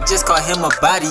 just call him a body.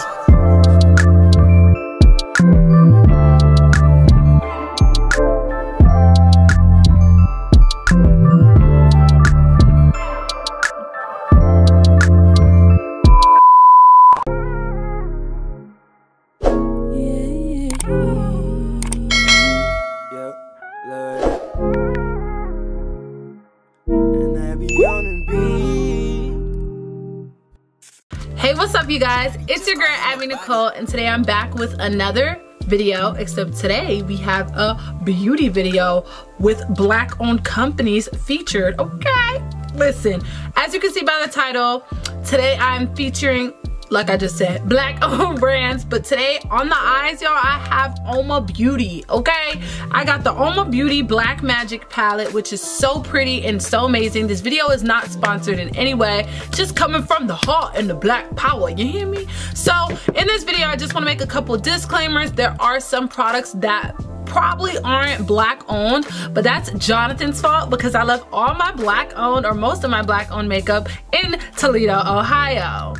Hey, what's up you guys? It's your girl Abby Nicole, and today I'm back with another video, except today we have a beauty video with black owned companies featured. Okay, listen, as you can see by the title, today I'm featuring, like I just said, black owned brands, but today on the eyes, y'all, I have Oma Beauty. Okay, I got the Oma Beauty Black Magic palette, which is so pretty and so amazing. This video is not sponsored in any way, just coming from the heart and the black power, you hear me? So in this video, I just want to make a couple disclaimers. There are some products that probably aren't black owned, but that's Jonathan's fault because I love all my black owned, or most of my black owned makeup in Toledo, Ohio.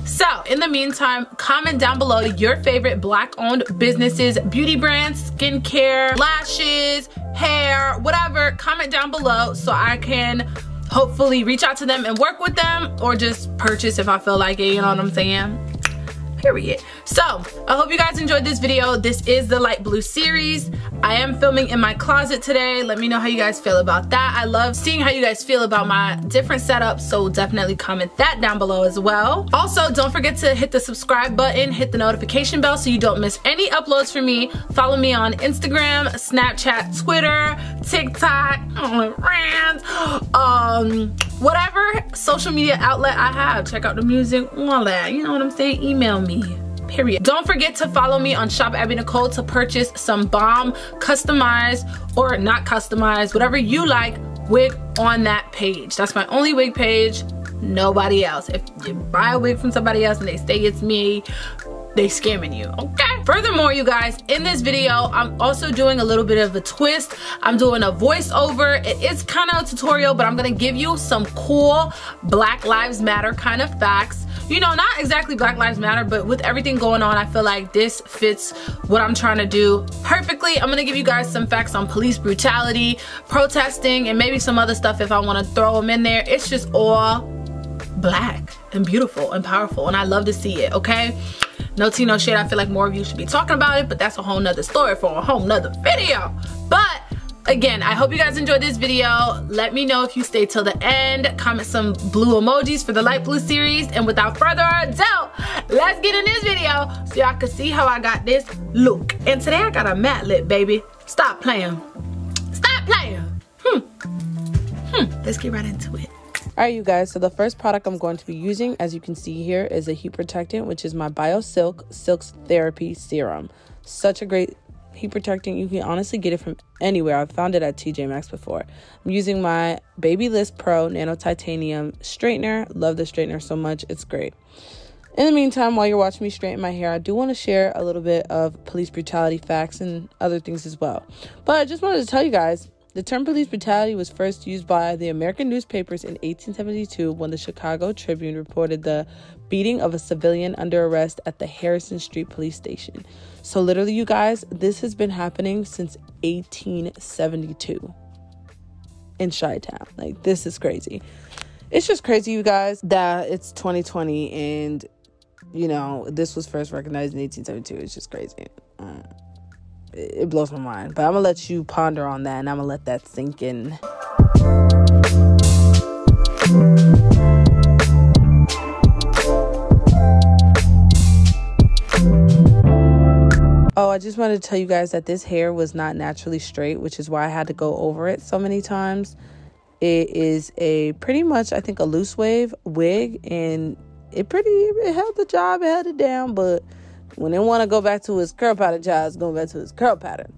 So in the meantime, comment down below your favorite black owned businesses, beauty brands, skincare, lashes, hair, whatever. Comment down below so I can hopefully reach out to them and work with them, or just purchase if I feel like it, you know what I'm saying? Period. So I hope you guys enjoyed this video. This is the light blue series. I am filming in my closet today. Let me know how you guys feel about that. I love seeing how you guys feel about my different setups, so definitely comment that down below as well. Also, don't forget to hit the subscribe button, hit the notification bell so you don't miss any uploads from me. Follow me on Instagram, Snapchat, Twitter, TikTok, whatever social media outlet I have. Check out the music, all that, you know what I'm saying? Email me. Period. Don't forget to follow me on Shop Abby Nicole to purchase some bomb customized, or not customized, whatever you like, wig on that page. That's my only wig page, nobody else. If you buy a wig from somebody else and they say it's me, they scamming you, okay? Furthermore, you guys, in this video, I'm also doing a little bit of a twist. I'm doing a voiceover. It is kind of a tutorial, but I'm gonna give you some cool Black Lives Matter kind of facts. You know, not exactly Black Lives Matter, but with everything going on, I feel like this fits what I'm trying to do perfectly. I'm gonna give you guys some facts on police brutality, protesting, and maybe some other stuff if I wanna throw them in there. It's just all black and beautiful and powerful, and I love to see it, okay? No tea, no shade. I feel like more of you should be talking about it, but that's a whole nother story for a whole nother video. But again, I hope you guys enjoyed this video. Let me know if you stay till the end. Comment some blue emojis for the light blue series. And without further ado, let's get in this video so y'all can see how I got this look. And today I got a matte lip, baby. Stop playing. Stop playing. Let's get right into it. Alright you guys, so the first product I'm going to be using, as you can see here, is a heat protectant, which is my BioSilk Silk Therapy Serum. Such a great heat protectant. You can honestly get it from anywhere. I've found it at TJ Maxx before. I'm using my Babyliss Pro Nano Titanium straightener. Love the straightener so much. It's great. In the meantime, while you're watching me straighten my hair, I do want to share a little bit of police brutality facts and other things as well. But I just wanted to tell you guys, the term police brutality was first used by the American newspapers in 1872 when the Chicago Tribune reported the beating of a civilian under arrest at the Harrison Street police station. So literally, you guys, this has been happening since 1872 in Chi-Town. Like, this is crazy. It's just crazy, you guys, that it's 2020 and, you know, this was first recognized in 1872. It's just crazy. It blows my mind, but I'm gonna let you ponder on that, and I'm gonna let that sink in. Oh, I just wanted to tell you guys that this hair was not naturally straight, which is why I had to go over it so many times. It is a pretty much, I think, a loose wave wig, and it held the job, it held it down, but when they want to go back to his curl pattern, child, it's going back to his curl pattern.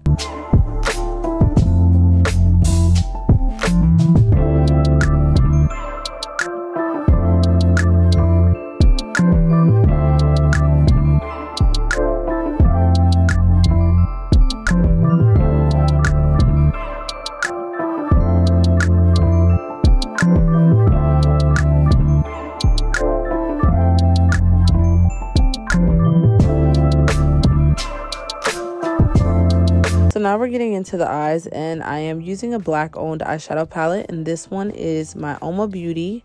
So now we're getting into the eyes, and I am using a black owned eyeshadow palette, and this one is my Oma Beauty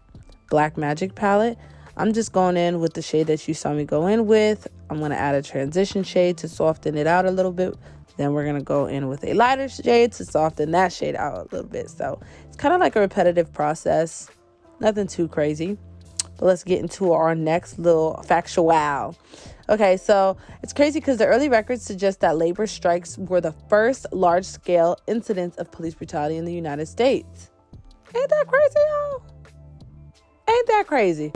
Black Magic palette. I'm just going in with the shade that you saw me go in with. I'm going to add a transition shade to soften it out a little bit. Then we're going to go in with a lighter shade to soften that shade out a little bit. So it's kind of like a repetitive process. Nothing too crazy. But let's get into our next little factual. Okay, so it's crazy because the early records suggest that labor strikes were the first large-scale incidents of police brutality in the United States. Ain't that crazy, y'all? Ain't that crazy?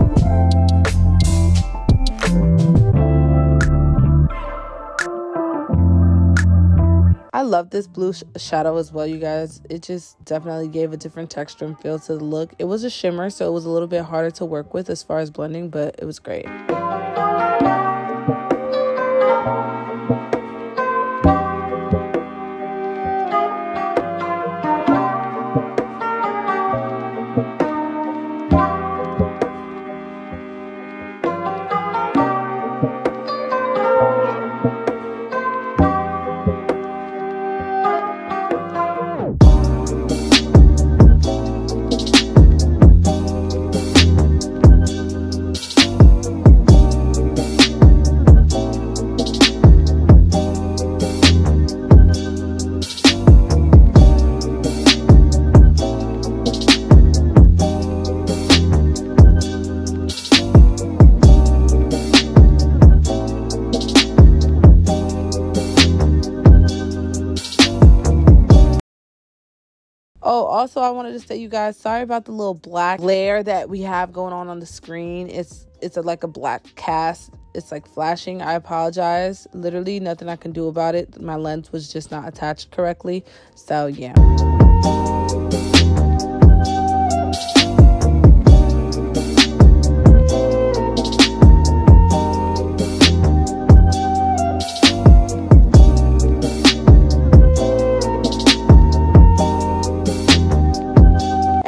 I love this blue shadow as well, you guys. It just definitely gave a different texture and feel to the look. It was a shimmer, so it was a little bit harder to work with as far as blending, but it was great. Oh, also, I wanted to say, you guys, sorry about the little black glare that we have going on the screen. It's like a black cast. It's like flashing. I apologize. Literally nothing I can do about it. My lens was just not attached correctly. So, yeah.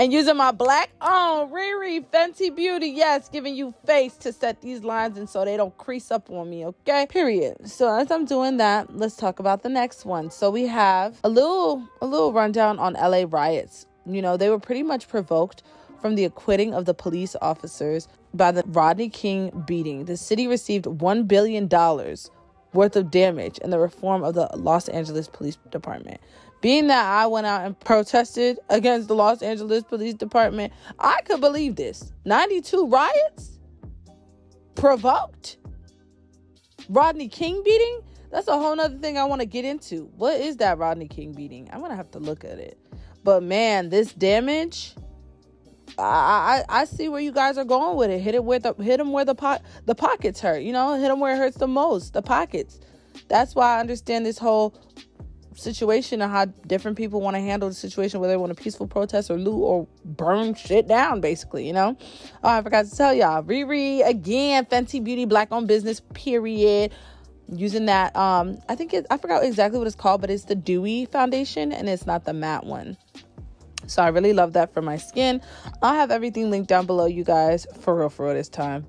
And using my black on Riri Fenty Beauty, yes, giving you face to set these lines and so they don't crease up on me, okay? Period. So as I'm doing that, let's talk about the next one. So we have a little rundown on LA riots. You know, they were pretty much provoked from the acquitting of the police officers by the Rodney King beating. The city received $1 billion worth of damage in the reform of the Los Angeles Police Department. Being that I went out and protested against the Los Angeles Police Department, I could believe this. 92 riots? Provoked? Rodney King beating? That's a whole nother thing I want to get into. What is that Rodney King beating? I'm going to have to look at it. But man, this damage, I see where you guys are going with it. Hit them where the pockets hurt. You know, hit them where it hurts the most, the pockets. That's why I understand this whole situation and how different people want to handle the situation, whether they want a peaceful protest or loot or burn shit down, basically, you know. Oh, I forgot to tell y'all, Riri again, Fenty Beauty Black Owned Business, period. Using that, I forgot exactly what it's called, but it's the dewy foundation and it's not the matte one. So I really love that for my skin. I'll have everything linked down below, you guys, for real this time.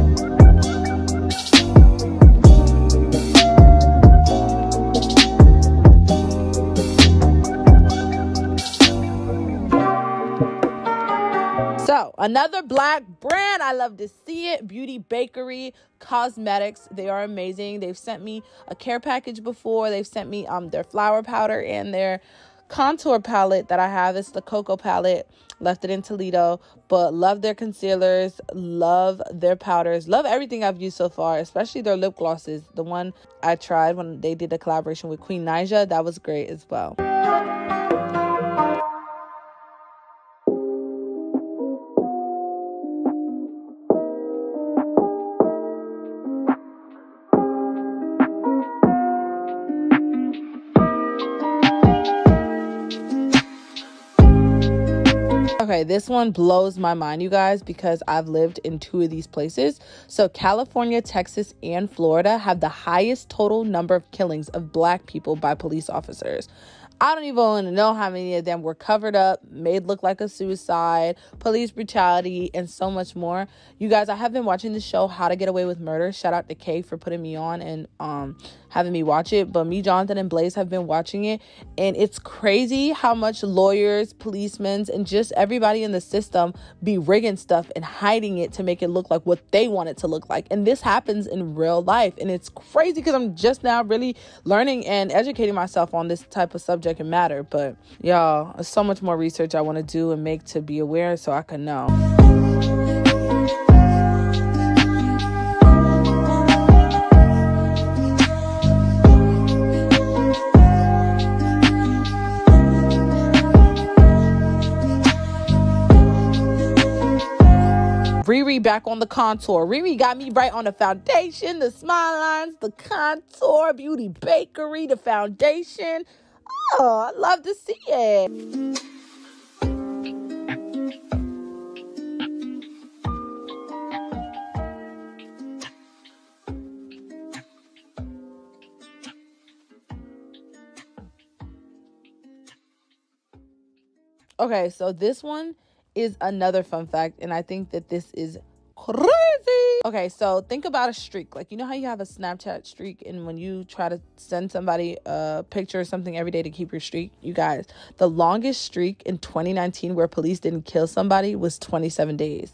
So another black brand, I love to see it, Beauty Bakery Cosmetics. They are amazing. They've sent me a care package before. They've sent me their flower powder and their contour palette that I have. It's the Cocoa palette. Left it in Toledo, but love their concealers, love their powders, love everything I've used so far, especially their lip glosses. The one I tried when they did a collaboration with Queen Naija, that was great as well. Okay, this one blows my mind, you guys, because I've lived in 2 of these places. So California, Texas, and Florida have the highest total number of killings of black people by police officers. I don't even want to know how many of them were covered up, made look like a suicide, police brutality, and so much more. You guys, I have been watching the show How to Get Away with Murder. Shout out to Kay for putting me on and having me watch it. But me, Jonathan, and Blaze have been watching it. And it's crazy how much lawyers, policemen, and just everybody in the system be rigging stuff and hiding it to make it look like what they want it to look like. And this happens in real life. And it's crazy because I'm just now really learning and educating myself on this type of subject and matter. But y'all, there's so much more research I want to do and make to be aware so I can know. Riri back on the contour. Riri got me right on the foundation, the smile lines, the contour, Beauty Bakery, the foundation. Oh, I love to see it. Okay, so this one is another fun fact, and I think that this is crazy. Okay, so think about a streak. Like, you know how you have a Snapchat streak, and when you try to send somebody a picture or something every day to keep your streak? You guys, the longest streak in 2019 where police didn't kill somebody was 27 days.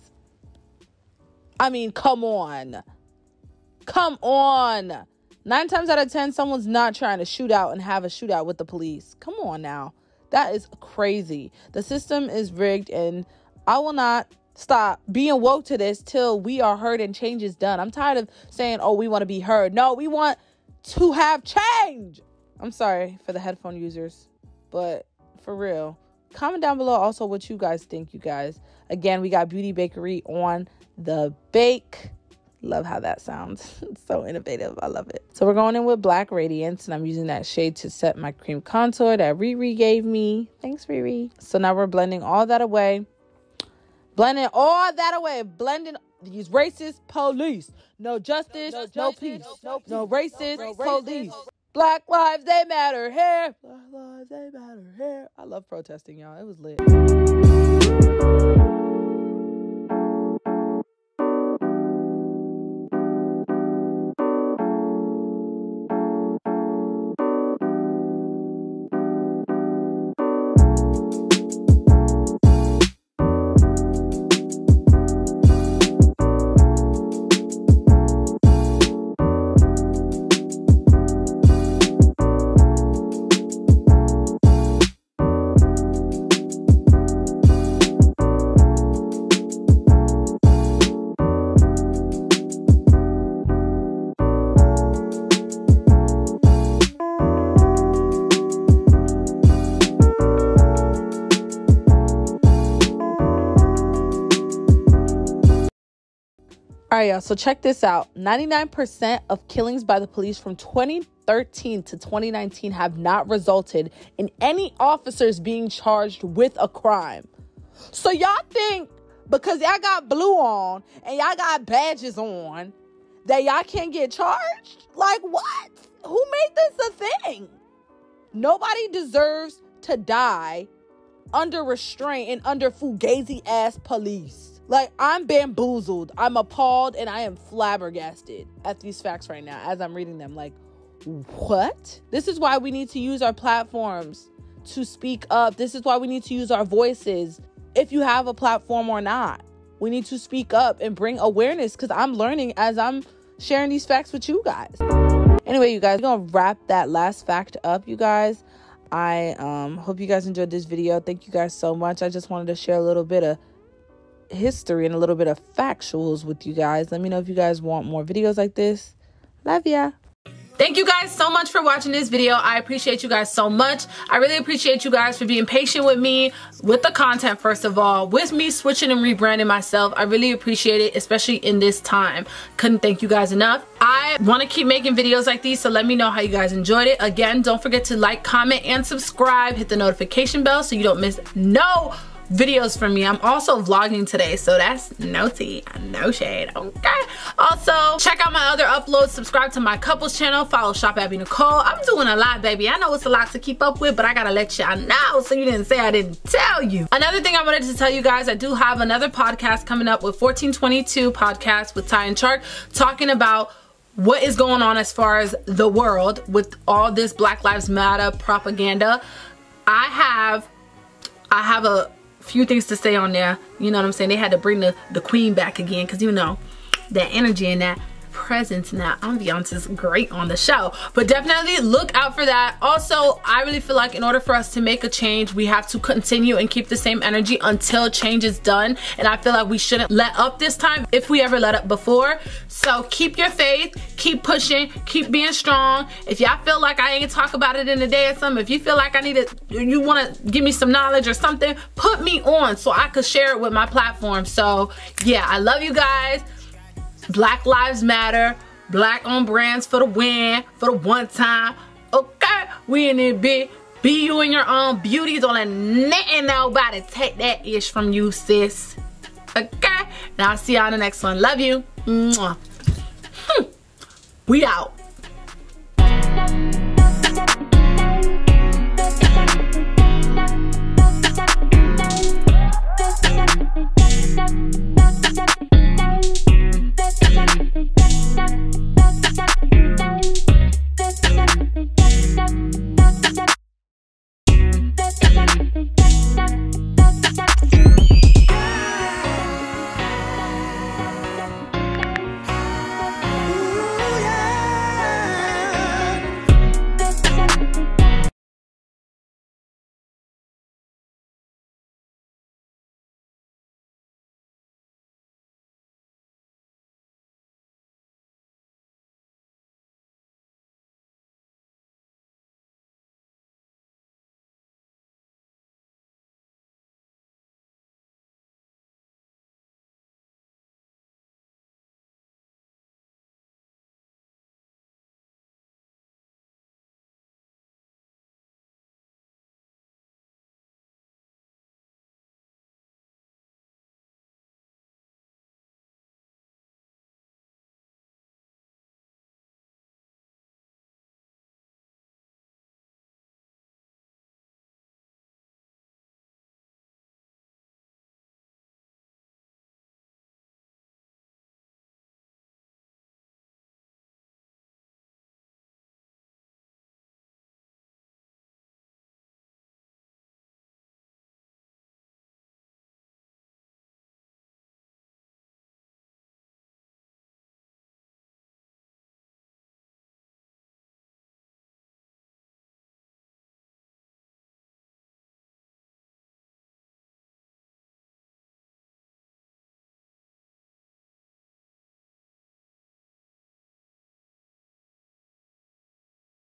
I mean, come on. Come on. 9 times out of 10, someone's not trying to shoot out and have a shootout with the police. Come on now. That is crazy. The system is rigged, and I will not stop being woke to this till we are heard and change is done. I'm tired of saying, oh, we want to be heard. No, we want to have change. I'm sorry for the headphone users, but for real, comment down below also what you guys think, you guys. Again, we got Beauty Bakery on the bake. Love how that sounds. It's so innovative. I love it. So we're going in with Black Radiance, and I'm using that shade to set my cream contour that Riri gave me. Thanks, Riri. So now we're blending all that away. Blending all that away. Blending these racist police. No justice, no peace. No racist police. Black lives, they matter here. Black lives, they matter here. I love protesting, y'all. It was lit. All right, y'all, so check this out. 99% of killings by the police from 2013 to 2019 have not resulted in any officers being charged with a crime. So y'all think because y'all got blue on and y'all got badges on that y'all can't get charged? Like, what? Who made this a thing? Nobody deserves to die under restraint and under fugazi-ass police. Like, I'm bamboozled, I'm appalled, and I am flabbergasted at these facts right now as I'm reading them. Like, what? This is why we need to use our platforms to speak up. This is why we need to use our voices. If you have a platform or not, we need to speak up and bring awareness, because I'm learning as I'm sharing these facts with you guys. Anyway, you guys, we're gonna wrap that last fact up, you guys. I hope you guys enjoyed this video. Thank you guys so much. I just wanted to share a little bit of history and a little bit of factuals with you guys. Let me know if you guys want more videos like this. Love ya. Thank you guys so much for watching this video. I appreciate you guys so much. I really appreciate you guys for being patient with me, with the content, first of all, with me switching and rebranding myself. I really appreciate it, especially in this time. Couldn't thank you guys enough. I want to keep making videos like these, so let me know how you guys enjoyed it. Again, don't forget to like, comment, and subscribe. Hit the notification bell so you don't miss no videos from me. I'm also vlogging today, so that's no tea, no shade, okay? Also, check out my other uploads, subscribe to my couples channel, follow Shop Abby Nicole. I'm doing a lot, baby. I know it's a lot to keep up with, but I gotta let y'all know so you didn't say I didn't tell you. Another thing I wanted to tell you guys, I do have another podcast coming up with 1422 podcast with Ty and Chark, talking about what is going on as far as the world with all this Black Lives Matter propaganda. I have a few things to say on there. You know what I'm saying? They had to bring the queen back again, because you know that energy and that presence and that ambiance is great on the show. But definitely look out for that. Also, I really feel like in order for us to make a change, we have to continue and keep the same energy until change is done. And I feel like we shouldn't let up this time if we ever let up before. So keep your faith, keep pushing, keep being strong. If y'all feel like I ain't talk about it in a day or something, if you feel like you want to give me some knowledge or something, put me on so I could share it with my platform. So yeah, I love you guys. Black Lives Matter, Black on brands for the win, for the one time. Okay, we in it big. Be you in your own beauty. Don't let nothing nobody take that ish from you, sis. Okay, now I'll see y'all in the next one. Love you. Mwah. We out.